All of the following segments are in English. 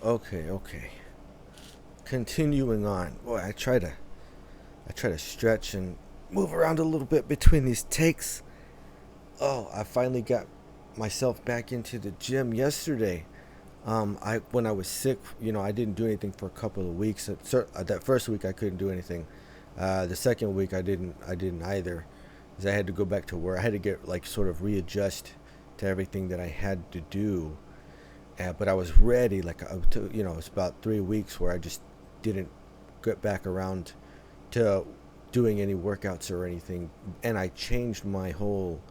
Okay. Continuing on. Boy, I try to stretch and move around a little bit between these takes. Oh, I finally got myself back into the gym yesterday. When I was sick, I didn't do anything for a couple of weeks. That first week I couldn't do anything. The second week I didn't either, because I had to go back to work. I had to get sort of readjust to everything that I had to do. But I was ready. It's about 3 weeks where I just didn't get back around to doing any workouts or anything, and I changed my whole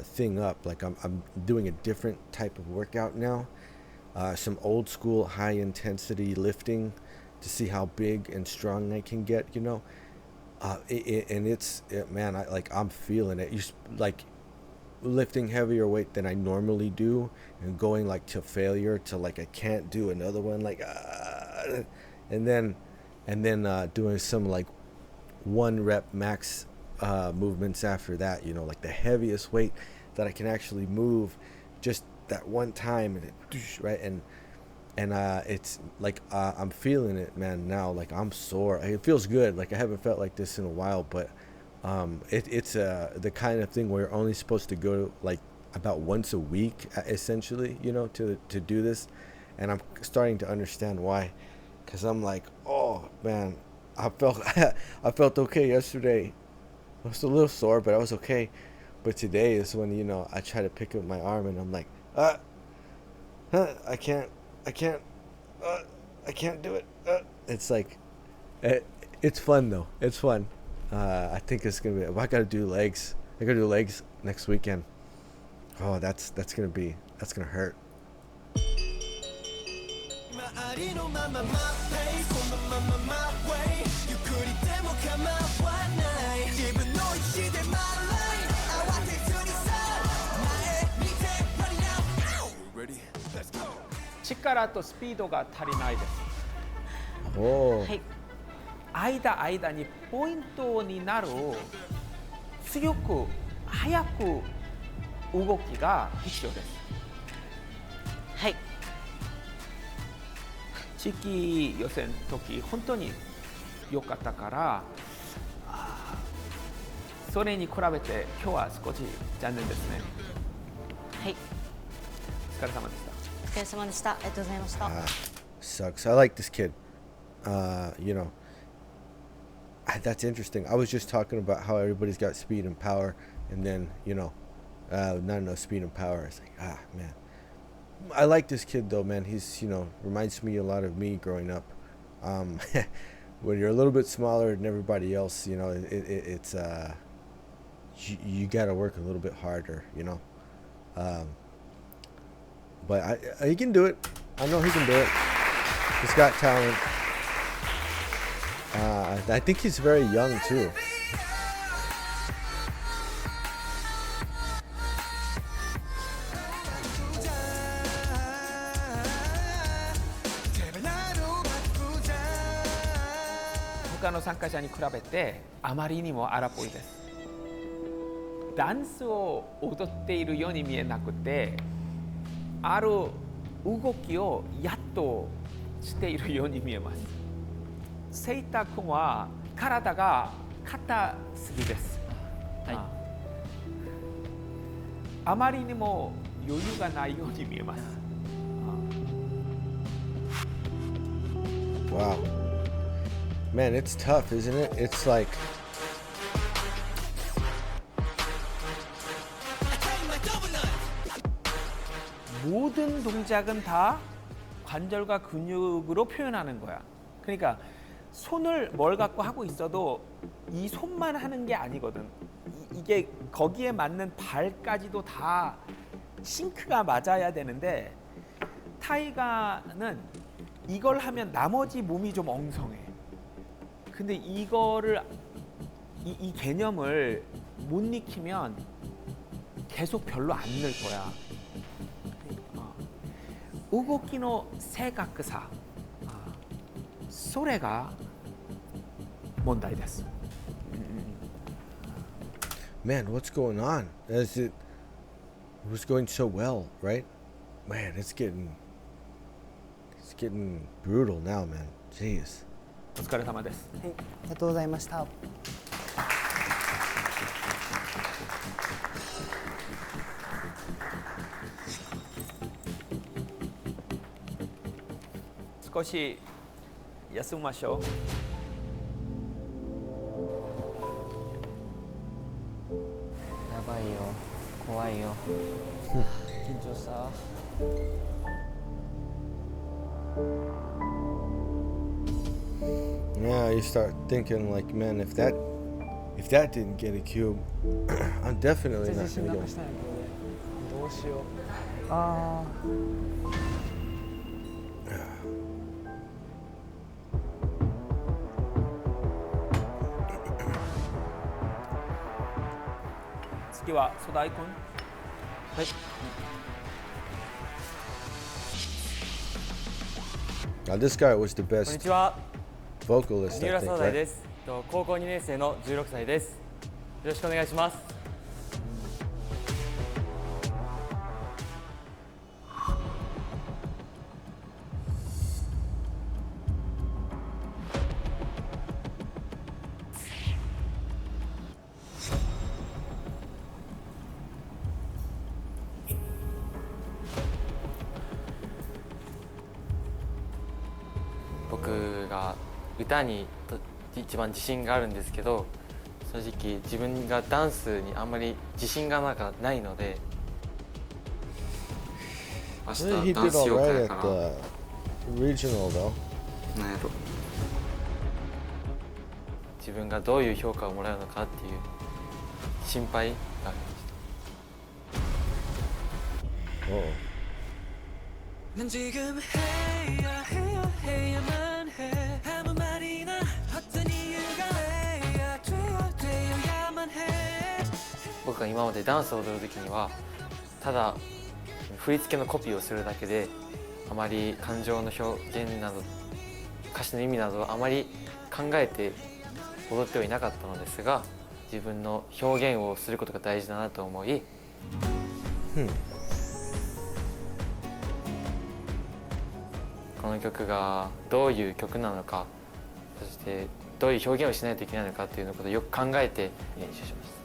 thing up. I'm doing a different type of workout now, some old school high intensity lifting to see how big and strong I can get, and I'm feeling it. Lifting heavier weight than I normally do and going to failure to I can't do another one, and then doing some 1 rep max movements after that, the heaviest weight that I can actually move just that one time, and right, and it's I'm feeling it, man. Now I'm sore. It feels good. I haven't felt like this in a while, but it's the kind of thing where you're only supposed to go about once a week, essentially, to do this. And I'm starting to understand why, because I'm oh man, I felt okay yesterday. I was a little sore, but I was okay. But today is when I try to pick up my arm and I'm I can't do it. It's it's fun though. It's fun. I think it's gonna be. I gotta do legs. I gotta do legs next weekend. Oh, that's gonna hurt. Ready? Let's go. 力とスピードが足りないです。おー。はい。間にポイントになる強く速く動きが必要です。はい。地域予選の時本当に良かったから、それに比べて今日は少し残念ですね。はい。お疲れ様でした。お疲れ様でした。ありがとうございました。Sucks. I like this kid. That's interesting. I was just talking about how everybody's got speed and power, and then not enough speed and power. It's man. I like this kid though, man. He's reminds me a lot of me growing up. When you're a little bit smaller than everybody else, it's you got to work a little bit harder, But he can do it. I know he can do it. He's got talent. I think he's very young too.他の参加者に比べてあまりにも荒っぽいです。ダンスを踊っているように見えなくて、ある動きをやっとしているように見えます。セイタ君は体が硬すぎです。はい、あまりにも余裕がないように見えます。Wow. Man, it's tough, isn't it? It's 모든 동작은 다 관절과 근육으로 표현하는 거야. 그러니까 손을 뭘 갖고 하고 있어도 이 손만 하는 게 아니거든. 이게 거기에 맞는 발까지도 다 싱크가 맞아야 되는데 타이가는 이걸 하면 나머지 몸이 좀 엉성해. 근데 이거를 이 개념을 못 익히면 계속 별로 안 늘 거야. 動きの正確さ、それが問題です。Man, what's going on? It was going so well, right? Man, it's getting It's getting brutal now, man. Jeez. お疲れ様です。はい、ありがとうございました。少し休みましょう。やばいよ、怖いよ。緊張した。Yeah, you start thinking like, man, if that didn't get a cube, I'm definitely not 自信 gonna な get く it. したんやけどね。どうしよう。あ次はソダイ君。はい。Now this guy was the こんに best ちは。 vocalist, 三 I 浦 think, 壮大 right? です。高校2年生の16歳です。よろしくお願いします。僕が歌に一番自信があるんですけど、正直自分がダンスにあんまり自信がないので、明 Well, 日 he ダン did スしよう alright か at から the regional, though. なんやろ、自分がどういう評価をもらうのかっていう心配がありました。 Oh. 난 지금 해야만 해 아무 말이나 어떤 이유가 되어야만 해 僕が今までダンスを踊る時にはただ振り付けのコピーをするだけで、あまり感情の表現など歌詞の意味などをあまり考えて踊ってはいなかったのですが、自分の表現をすることが大事だなと思い、この曲がどういう曲なのか、そしてどういう表現をしないといけないのかっていうのことをよく考えて練習しました。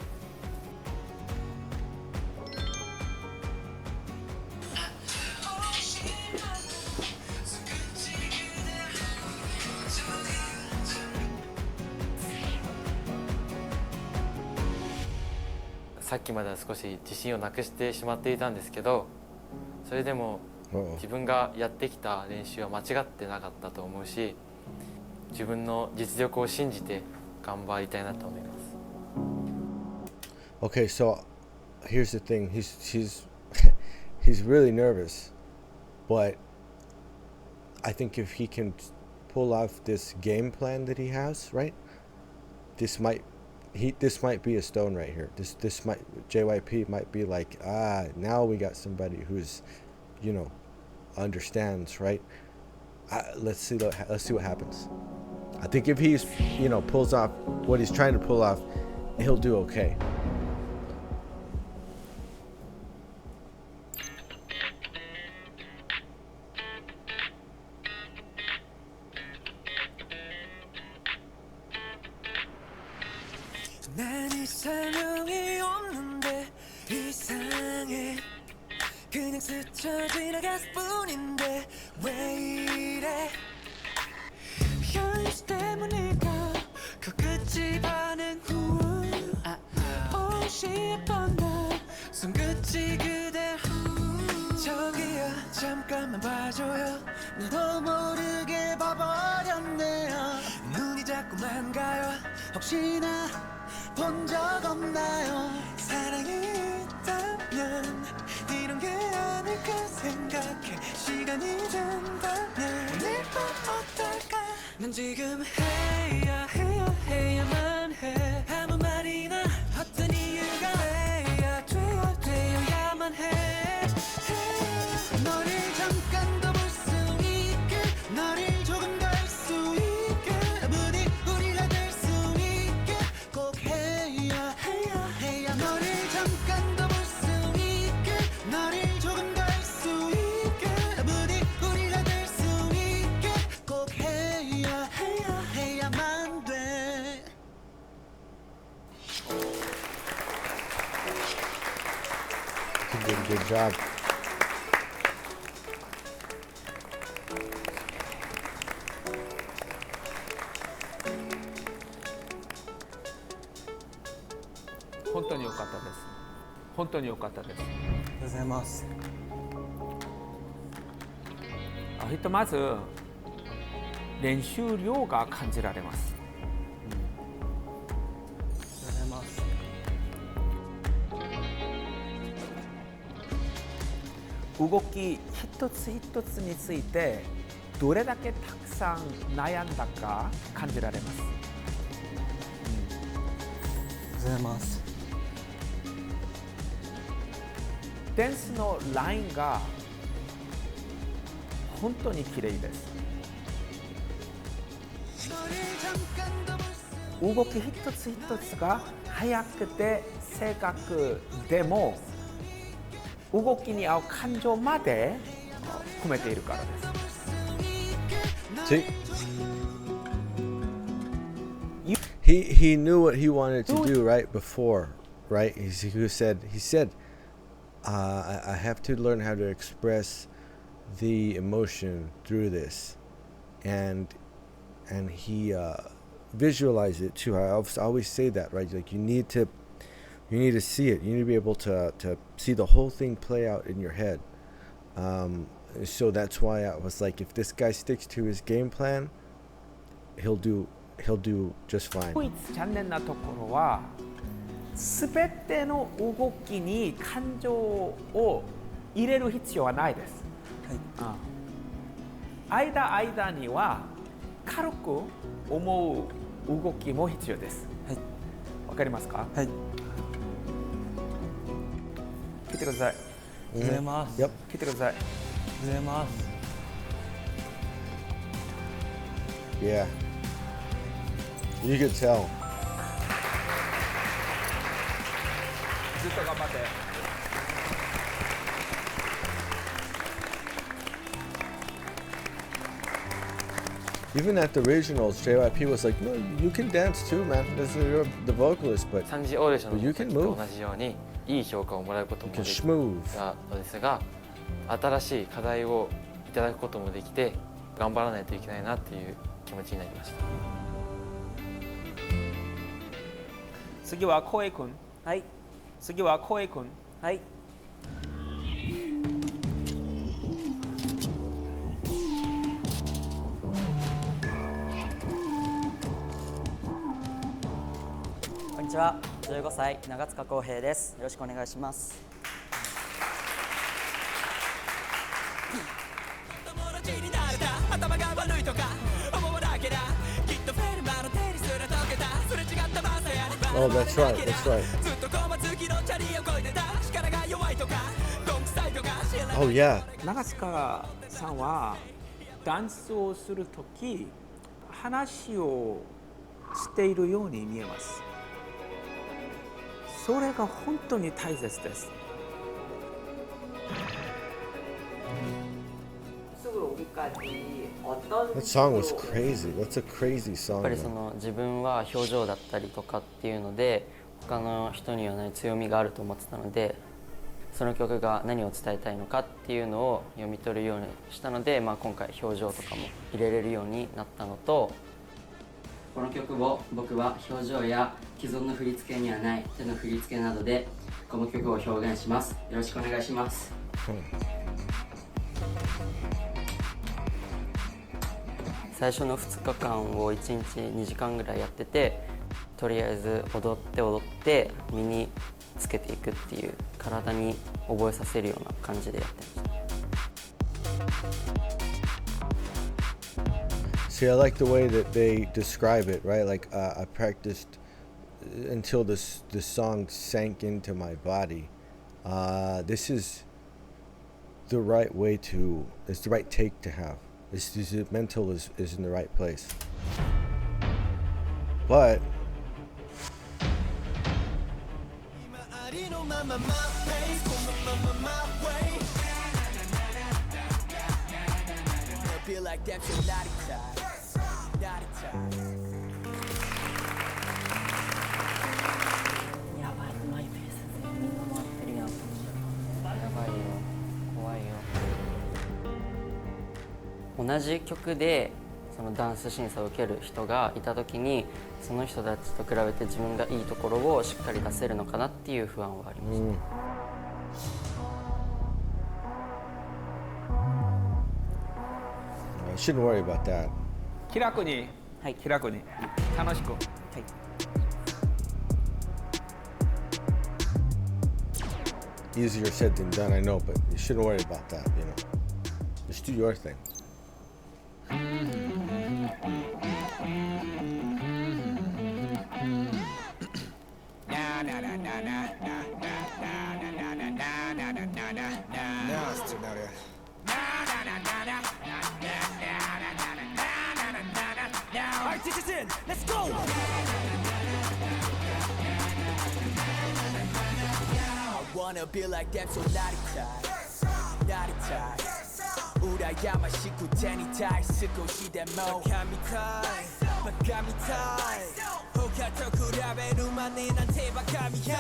さっきまでは少し自信をなくしてしまっていたんですけど、それでも Uh-oh. 自分がやってきた練習は間違ってなかったと思うし、自分の実力を信じて頑張りたいなと思います。 Okay, so here's the thing. He's he's really nervous, but I think if he can pull off this game plan that he has, right? This might be a stone right here. This might JYP might be like, now we got somebody who's, you know, understands, right? Let's see what happens. I think if he's, you know, pulls off what he's trying to pull off, he'll do okay. 난 이상형이 없는데 이상해 그냥 스쳐 지나갔을 뿐인데 왜 이래 현실 때문일까 그 끝이 반응 후 오시했던 날 손끝이 그대 저기요 잠깐만 봐줘요 나도 모르게 봐버렸네요 눈이 자꾸만 가요 혹시나 본 적 없나요 사랑이 있다면 이런 게 아닐까 생각해 시간이 된다면 오늘 밤 어떨까 난 지금 해야만 해 아무 말이나 어떤 이유가 되어야만 해 너를 잠깐 더 볼 수 있게 너를 조금 더 알 수 있게 부디 우리가 될 수 있게 꼭 해야 너를 잠깐 더 볼 수 있게 너를 조금 더 알 수 있게 부디 우리가 될 수 있게 Good job.本当に良かったです。ありがとうございます。ひとまず練習量が感じられます。ありがとうございます。動き一つ一つについてどれだけたくさん悩んだか感じられます。ありがとうございます。ダンスのラインが本当に綺麗です。動き一つ一つが速くて正確でも動きに合う感情まで込めているからです。See? He knew what he wanted to do right before, right? He said, I have to learn how to express the emotion through this, and he visualized it too. I always say that, right? Like you need to see it. You need to be able to see the whole thing play out in your head. So that's why I was like, if this guy sticks to his game plan, he'll do just fine. 唯一残念なところはすべての動きに感情を入れる必要はないです。間には軽く思う動きも必要です。わかりますか？はい。聞いてください。ありがとうございます。Yep. 聞いてください。ありがとうございます。Yeah. You could tell. ずっと頑張って。Even at the originals, JYP was like, "No, you can dance too, man. You're the vocalist, but 3次オーディション you の can 時と move. 同じようにいい評価をもらうことも You で can き schmooze." たのですが、新しい課題をいただくこともできて頑張らないといけないなっていう気持ちになりました。次はkohei君。はい。次はkohei君。はい。こんにちは。15歳長塚浩平です。よろしくお願いします。Oh, that's right. That's right. Oh yeah. 長塚さんはダンスをするとき話をしているように見えます。それが本当に大切です。That song was crazy. That's a crazy や song. っぱりそ man. の自分は表情だったりとかっていうので他の人にはない強みがあると思ってたので、その曲が何を伝えたいのかっていうのを読み取るようにしたので、今回表情とかも入れれるようになったのと、この曲を僕は表情や既存の振り付けにはない手の振り付けなどでこの曲を表現します。よろしくお願いします。最初の2日間を1日2時間ぐらいやってて、とりあえず踊って身につけていくっていう、体に覚えさせるような感じでやってました。See, I like the way that they describe it, right? Like I practiced until this song sank into my body. This is the right way to. It's the right take to have. This mental is in the right place. But feel like that shit naughty time. Naughty time. やばい、マイペースでみんな回ってるやん。やばいよ。同じ曲でそのダンス審査を受ける人がいた時にその人たちと比べて自分がいいところをしっかり出せるのかなっていう不安はありました。You shouldn't worry about that. 気楽に、はい、気楽に、楽しく。はい。Easier said than done, I know, but you shouldn't worry about that, you know. Just do your thing. Let's go! I wanna be like them, so 나리타이 우라야마 식구 제니타이 쓰고 시대모 마카미타이 호카토 쿠라베루만에 난 대박감이야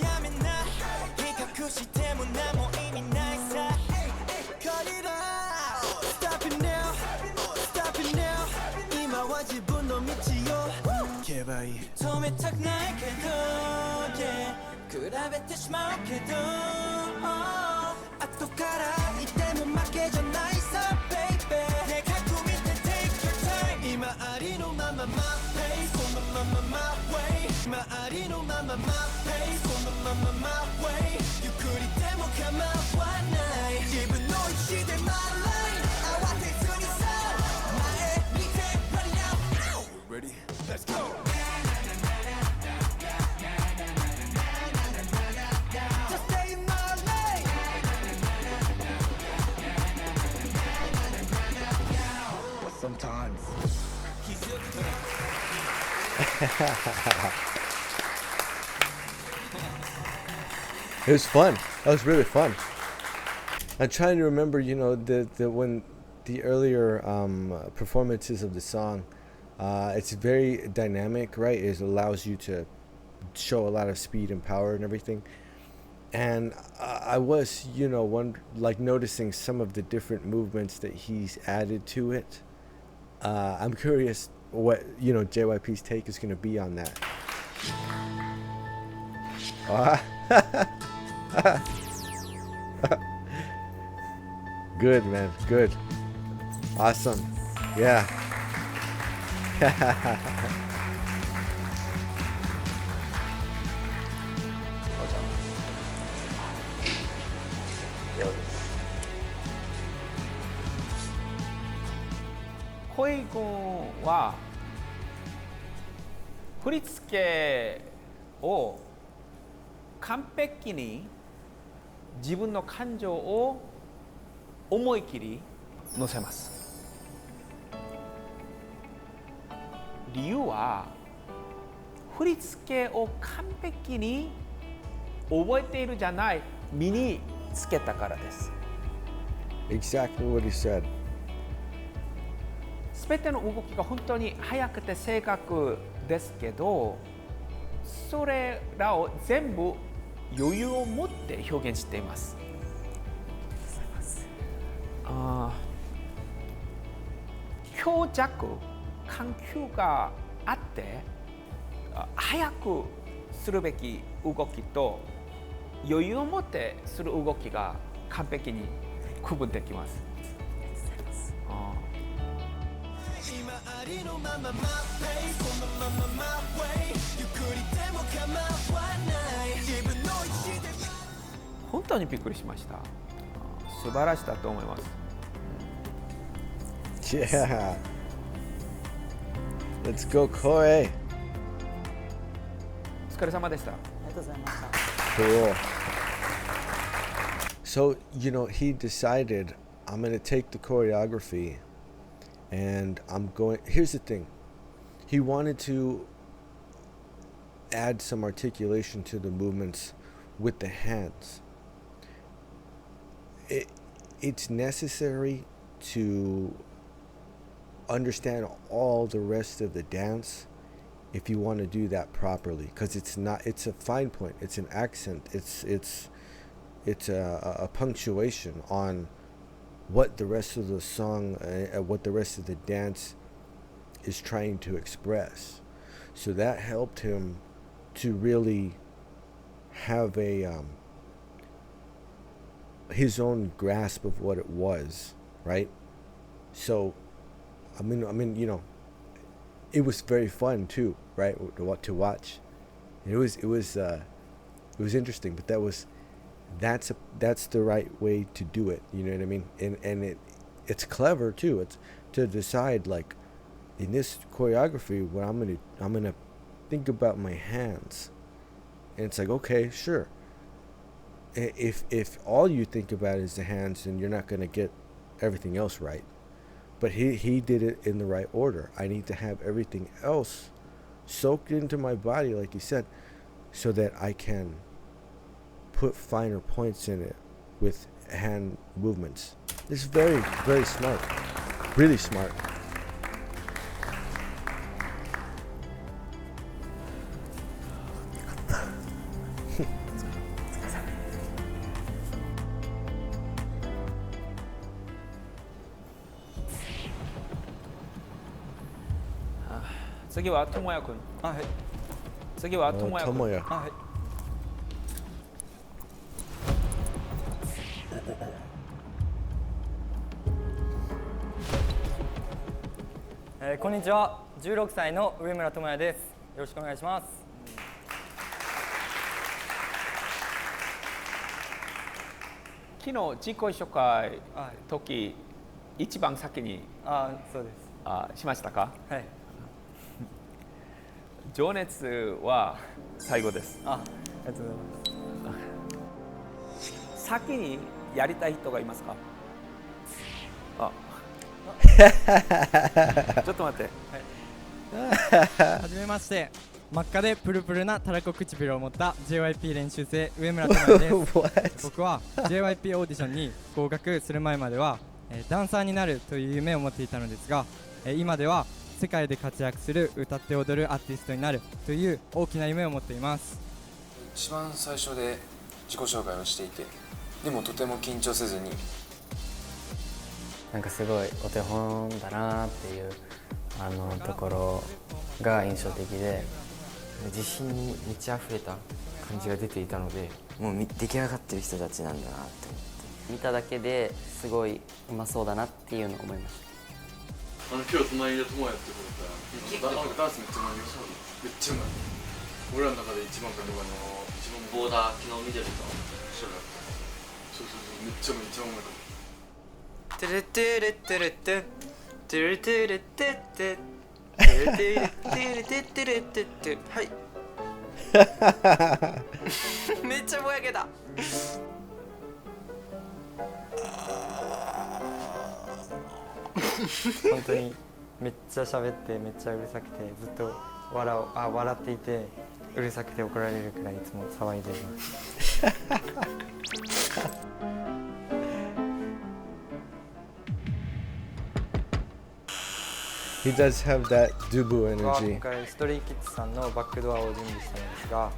야매나 히카쿠시 때문 나 모임이 나이사 거리라 Stop it now Stop it now 이마와 지분도 미치요 개바이 처음에 딱 나에게도 yeah 그라베트 스마케도 아토카라 이때 못 맡겨져 나이사 baby 내가 꿈인데 take your time 이마 아리노 마마 my pace my way 이마 아리노 마마 my pace my way 유쿠리 때문 가마와 나이 기분 노이 시대 my line 아와테 순이사 나의 밑에 right now ready let's go sometimes. It was fun. That was really fun. I'm trying to remember, you know, the when the earlier performances of the song. It's very dynamic, right? It allows you to show a lot of speed and power and everything. And I was, you know, noticing some of the different movements that he's added to it. I'm curious what, you know, JYP's take is going to be on that. Good, man. Good. Awesome. Yeah. Kohei君は振り付けを完璧に自分の感情を思い切り乗せます。理由は振り付けを完璧に覚えているじゃない身につけたからです。Exactly what he said. すべての動きが本当に速くて正確ですけど、それらを全部余裕を持って表現しています。強弱、緩急があって速くするべき動きと余裕を持ってする動きが完璧に区分できます。本当にびっくりしました。素晴らしいだと思います。Yeah. Let's go, Kohei. お疲れ様でした。ありがとうございました。Cool. So, you know, he decided, I'm going to take the choreography and here's the thing. He wanted to add some articulation to the movements with the hands. It's necessary to understand all the rest of the dance if you want to do that properly, because it's a fine point, it's an accent, it's a punctuation on what the rest of the song, what the rest of the dance is trying to express. So that helped him to really have his own grasp of what it was, right? So, I mean, you know, it was very fun too, right? To watch. It was interesting, but that's the right way to do it. You know what I mean? And it's clever too. It's to decide, like, in this choreography, what I'm gonna think about my hands, and it's like, okay, sure. If all you think about is the hands, then you're not gonna get everything else right. But he did it in the right order. I need to have everything else soaked into my body, like he said, so that I can put finer points in it with hand movements. It's very, very smart. Really smart. Tomoya君。次はTomoya君。Tomoya. こんにちは、16歳の上村智也です。よろしくお願いします。昨日自己紹介時一番先にそうです。しましたか？はい。情熱は最後です。ありがとうございます。先にやりたい人がいますか？ちょっと待って。はじめまして。真っ赤でプルプルなたらこ唇を持った JYP 練習生上村智也です。僕は JYP オーディションに合格する前まではダンサーになるという夢を持っていたのですが、今では世界で活躍する歌って踊るアーティストになるという大きな夢を持っています。一番最初で自己紹介をしていて、でもとても緊張せずに、なんかすごいお手本だなっていうところが印象的で、自信に満ち溢れた感じが出ていたので、もう出来上がってる人たちなんだなって思って、見ただけですごいうまそうだなっていうのを思いました。今日隣で友也ってことだったらダンスめっちゃうまいよ。めっちゃうまい。俺らの中で一番かどうかの一番ボーダー昨日見てると一緒だった。そうめっちゃうまい、一番うまいかも。トゥルトゥルトゥルトゥトゥルトゥルトゥトゥトゥルトゥルトゥルトゥトゥルトゥトゥ、はい。めっちゃぼやけた。本当にめっちゃ喋ってめっちゃうるさくて、ずっと笑っていてうるさくて怒られるくらいいつも騒いでいます。He does have that Dubu 僕は energy. 今回ストレイキッズさんのバックドアを準備したのですが、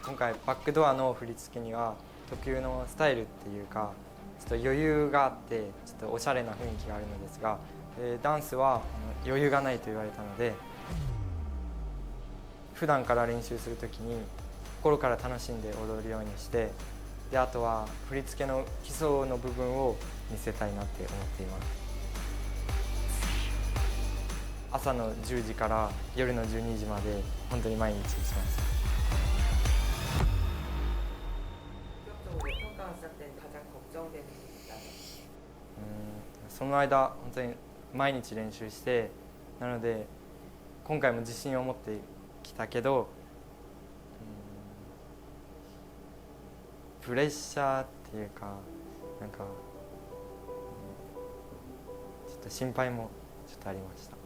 今回バックドアの振り付けには特有のスタイルっていうかちょっと余裕があってちょっとおしゃれな雰囲気があるのですが、ダンスは余裕がないと言われたので、普段から練習するときに心から楽しんで踊るようにして、であとは振り付けの基礎の部分を見せたいなって思っています。朝の10時から夜の12時まで本当に毎日します。その間本当に毎日練習して、なので今回も自信を持ってきたけど、プレッシャーっていうかなんかちょっと心配もちょっとありました。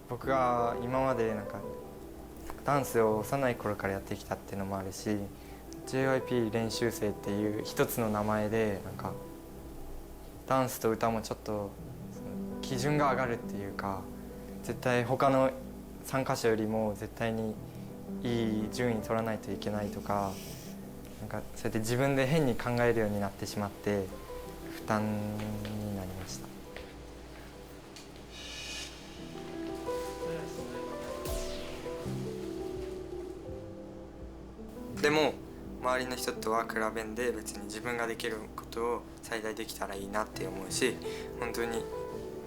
僕が今までなんかダンスを幼い頃からやってきたっていうのもあるし、JYP 練習生っていう一つの名前でなんかダンスと歌もちょっと基準が上がるっていうか、絶対他の参加者よりも絶対にいい順位取らないといけないとか、なんかそうやって自分で変に考えるようになってしまって負担になりました。でも周りの人とは比べんで別に自分ができることを最大できたらいいなって思うし、本当に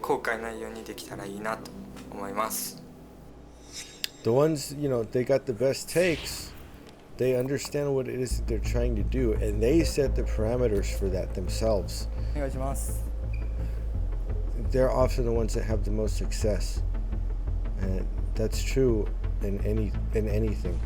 後悔ないようにできたらいいなと思います。 The ones, they got the best takes. They understand what it is that they're trying to do, and they set the parameters for that themselves. お願いします。 They're often the ones that have the most success, and that's true in anything.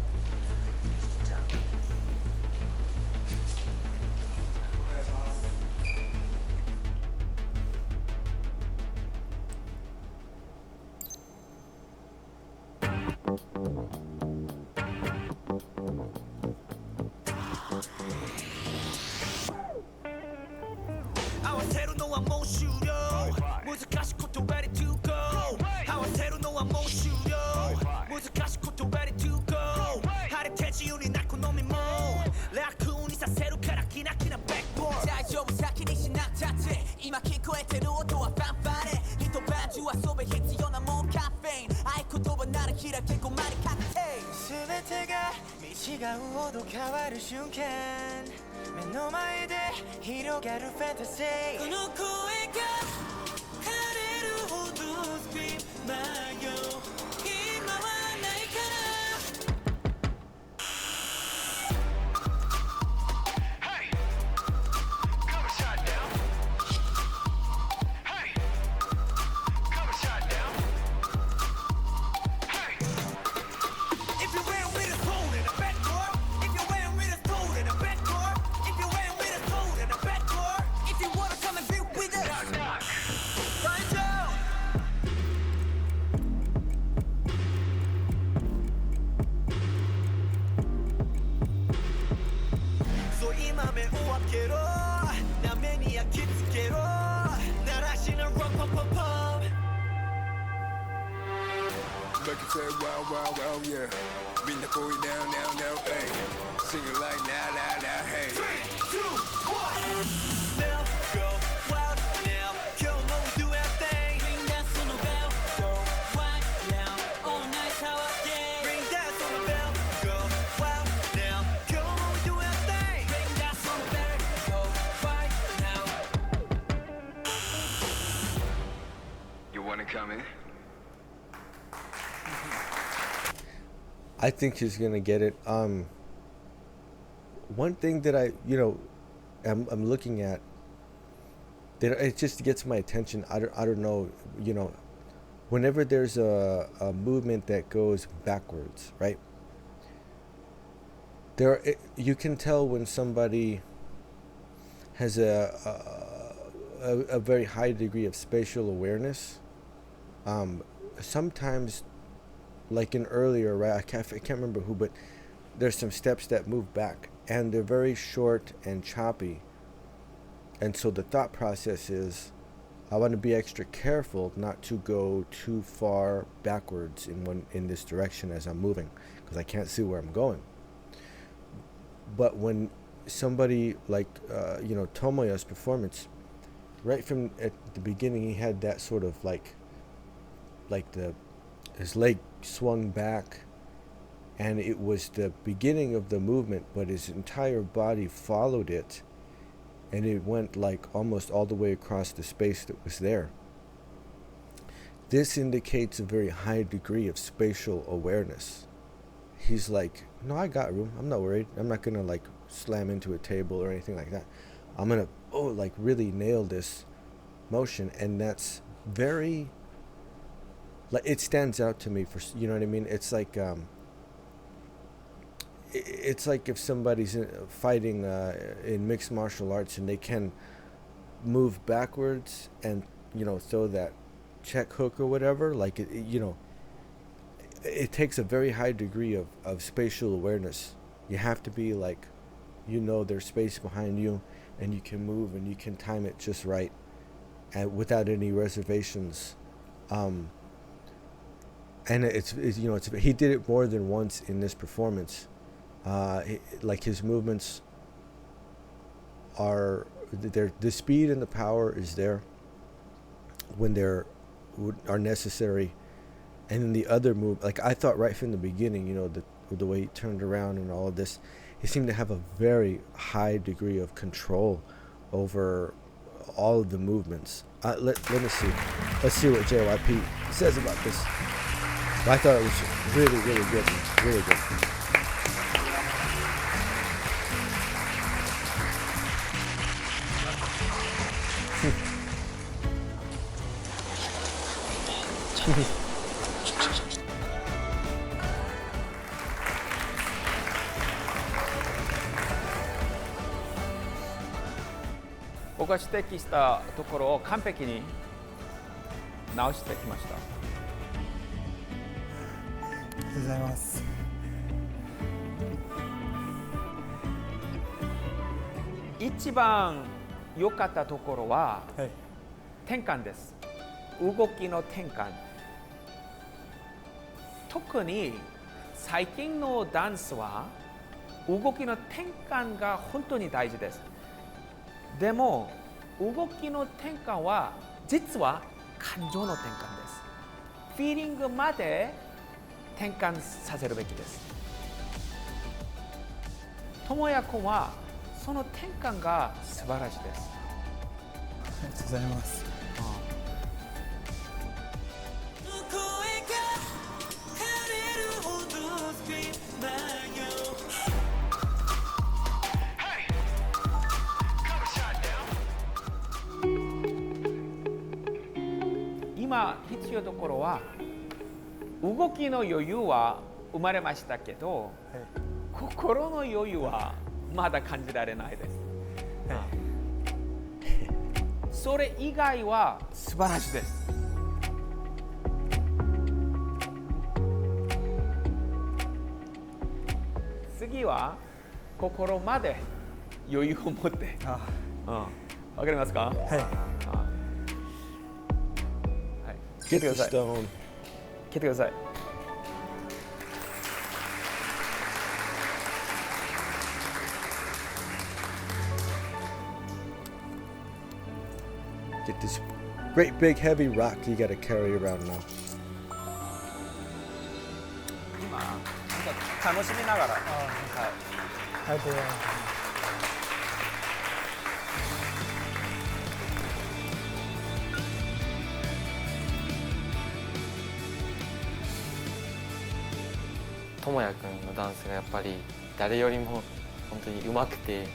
Make it say wow, wow, wow, yeah. Bring the boy down, down, down, hey. Sing it like now, now, now, hey. 3, 2, 1. Now go wild now. Come on, do our thing. Bring that on the bell. Go wild now. All night how I get. Bring that on the bell. Go wild now. Come on, do our thing. Bring that on the bell. Go wild now. You wanna come in? I think he's gonna get it. One thing that I'm looking at that it just gets my attention. I don't know. Whenever there's a movement that goes backwards, right? You can tell when somebody has a very high degree of spatial awareness. Sometimes, like in earlier, right? I can't remember who, but there's some steps that move back, and they're very short and choppy. And so the thought process is, I want to be extra careful not to go too far backwards in this direction as I'm moving, because I can't see where I'm going. But when somebody like Tomoya's performance, right from at the beginning, he had that sort of like his leg swung back, and it was the beginning of the movement, but his entire body followed it, and it went like almost all the way across the space that was there. This indicates a very high degree of spatial awareness. He's like, no, I got room. I'm not worried. I'm not gonna like slam into a table or anything like that. I'm gonna really nail this motion, and that's very, like, it stands out to me for, you know what I mean? It's like if somebody's fighting in mixed martial arts and they can move backwards and throw that check hook or whatever, like it takes a very high degree of spatial awareness. You have to be like you know there's space behind you, and you can move and you can time it just right, and without any reservations. And it's he did it more than once in this performance. Like his movements are there, the speed and the power is there when are necessary, and then the other move, like I thought right from the beginning, the way he turned around and all of this, he seemed to have a very high degree of control over all of the movements. Let me see. Let's see what JYP says about this. I thought it was really, really good. Really good.僕が指摘したところを完璧に直してきました。ありがとうございます。一番良かったところは、はい、転換です。動きの転換。特に最近のダンスは動きの転換が本当に大事です。でも動きの転換は実は感情の転換です。フィーリングまで転換させるべきです。智也君はその転換が素晴らしいです。ありがとうございます。今必要なところは動きの余裕は生まれましたけど、心の余裕はまだ感じられないです。それ以外は素晴らしいです。次は心まで余裕を持って、わかりますか？はい。Get the stone. 蹴ってください。Get this great big heavy rock you gotta carry around now. 今楽しみながら。はい。ありがとうございます。智也くんのダンスがやっぱり誰よりも本当に上手くて、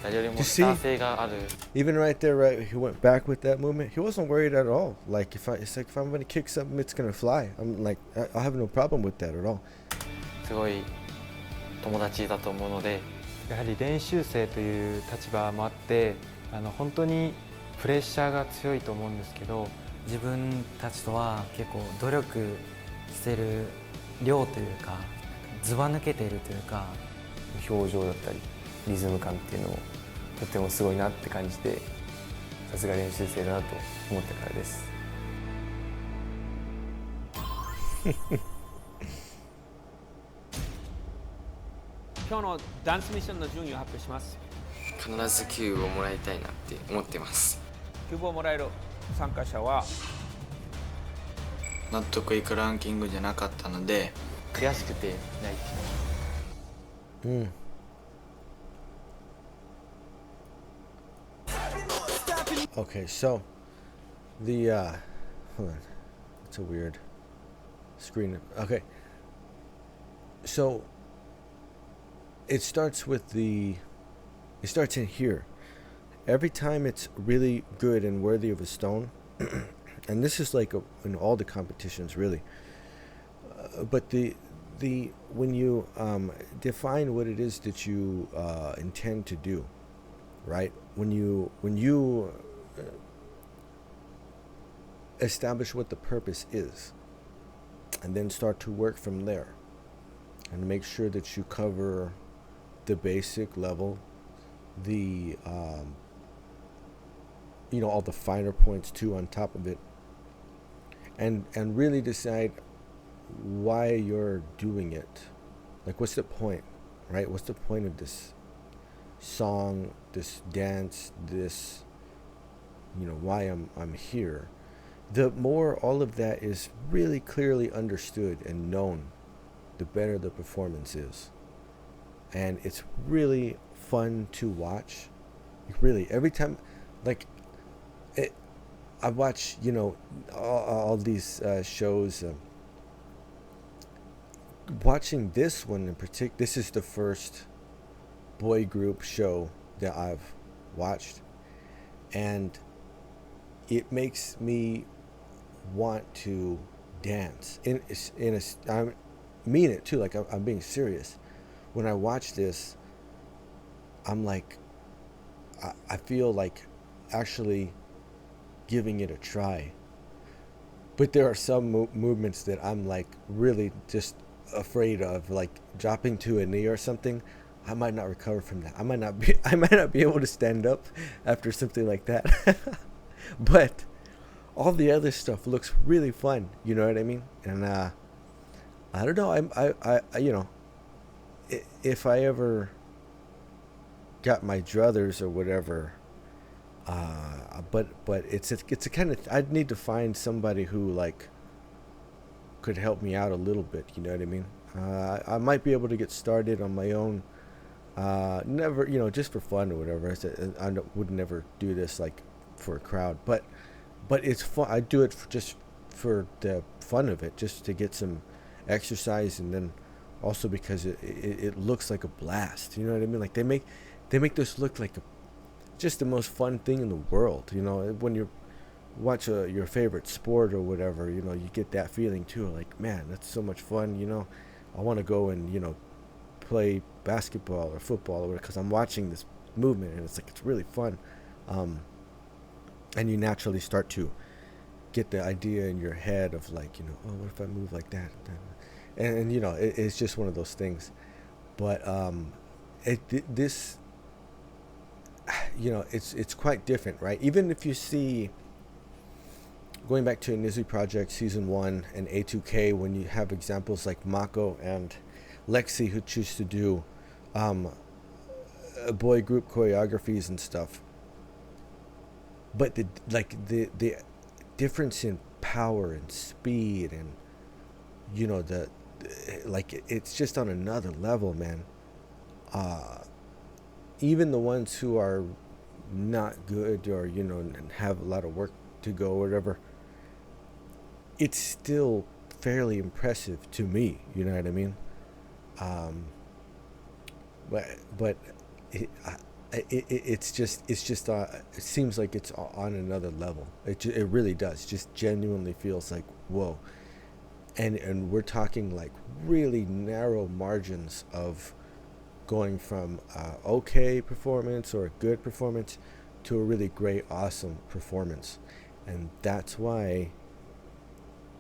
誰よりもスター性がある。Even right there, right, he went back with that movement. He wasn't worried at all. Like it's like if I'm gonna kick something, it's gonna fly. I'm like, I have no problem with that at all. すごい友達だと思うので、やはり練習生という立場もあって、本当にプレッシャーが強いと思うんですけど、自分たちとは結構努力してる量というか、ずば抜けているというか、表情だったりリズム感っていうのをとってもすごいなって感じて、さすが練習生だなと思ったからです。今日のダンスミッションの順位を発表します。必ずキューブをもらいたいなって思ってます。キューブをもらえる参加者は納得いくランキングじゃなかったので悔しくて泣いてしまう。Okay, so the hold on, it's a weird screen. Okay, so it starts in here. Every time it's really good and worthy of a stone, and this is like in all the competitions really. But the when you define what it is that you intend to do, right? When you establish what the purpose is, and then start to work from there, and make sure that you cover the basic level, the all the finer points too on top of it, and really decide why you're doing it. Like, what's the point, right? What's the point of this song, this dance, this, why I'm here? The more all of that is really clearly understood and known, the better the performance is. And it's really fun to watch. Really, every time, like, I watch, all these shows. Watching this one in particular, this is the first boy group show that I've watched, and it makes me want to dance. I mean it too. Like, I'm being serious. When I watch this, I'm like, I feel like actually giving it a try. But there are some movements that I'm like really just afraid of, like dropping to a knee or something. I might not recover from that. I might not be able to stand up after something like that. But all the other stuff looks really fun. You know what I mean? And I don't know. I if I ever got my druthers or whatever, but it's a kind of, I'd need to find somebody who like could help me out a little bit. You know what I mean? I might be able to get started on my own. Never, just for fun or whatever. I would never do this like for a crowd, but it's fun. I do it just for the fun of it, just to get some exercise, and then also because it looks like a blast. You know what I mean? Like they make this look like just the most fun thing in the world. When you watch your favorite sport or whatever, you get that feeling too. Like, man, that's so much fun. I want to go and play basketball or football or whatever, because I'm watching this movement and it's really fun. And you naturally start to get the idea in your head of like, oh, what if I move like that? And it's just one of those things. But this, it's quite different, right? Even if you see, going back to Nizi Project Season 1 and A2K, when you have examples like Mako and Lexi who choose to do boy group choreographies and stuff, but the difference in power and speed and it's just on another level, man. Even the ones who are not good or and have a lot of work to go or whatever, it's still fairly impressive to me. You know what I mean? But it seems like it's on another level. It really does. Just genuinely feels like, whoa. And we're talking like really narrow margins of going from okay performance or a good performance to a really great, awesome performance. And that's why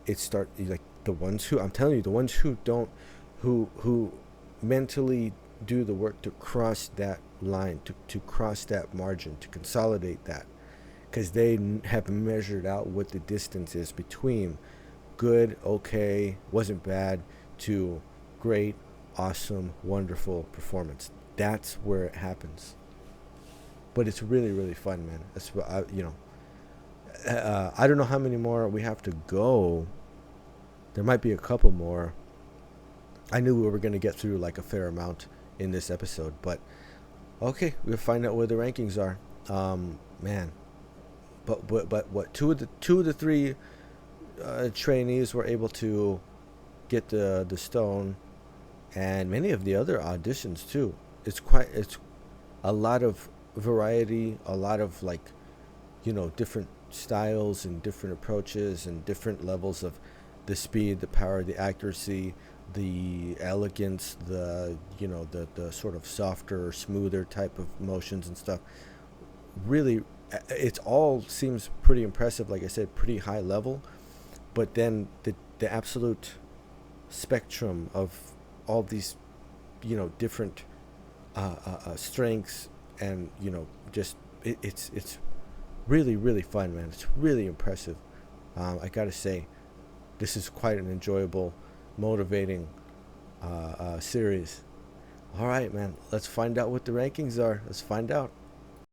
like the ones who, I'm telling you, the ones who don't, who mentally do the work to cross that line, to cross that margin, to consolidate that, because they have measured out what the distance is between good, okay, wasn't bad, to great, awesome, wonderful performance. That's where it happens. But it's really, really fun, man. That's what I don't know how many more we have to go. There might be a couple more. I knew we were going to get through like a fair amount in this episode, but okay, we'll find out where the rankings are. Man, but what two of the three trainees were able to get the stone, and many of the other auditions too. It's a lot of variety, a lot of like different styles and different approaches and different levels of the speed, the power, the accuracy, the elegance, the sort of softer, smoother type of motions and stuff. Really, it all seems pretty impressive. Like I said, pretty high level, but then the absolute spectrum of all these different strengths, and just it's really fun, man. It's really impressive. I gotta say, this is quite an enjoyable, motivating series. All right, man. Let's find out what the rankings are. Let's find out.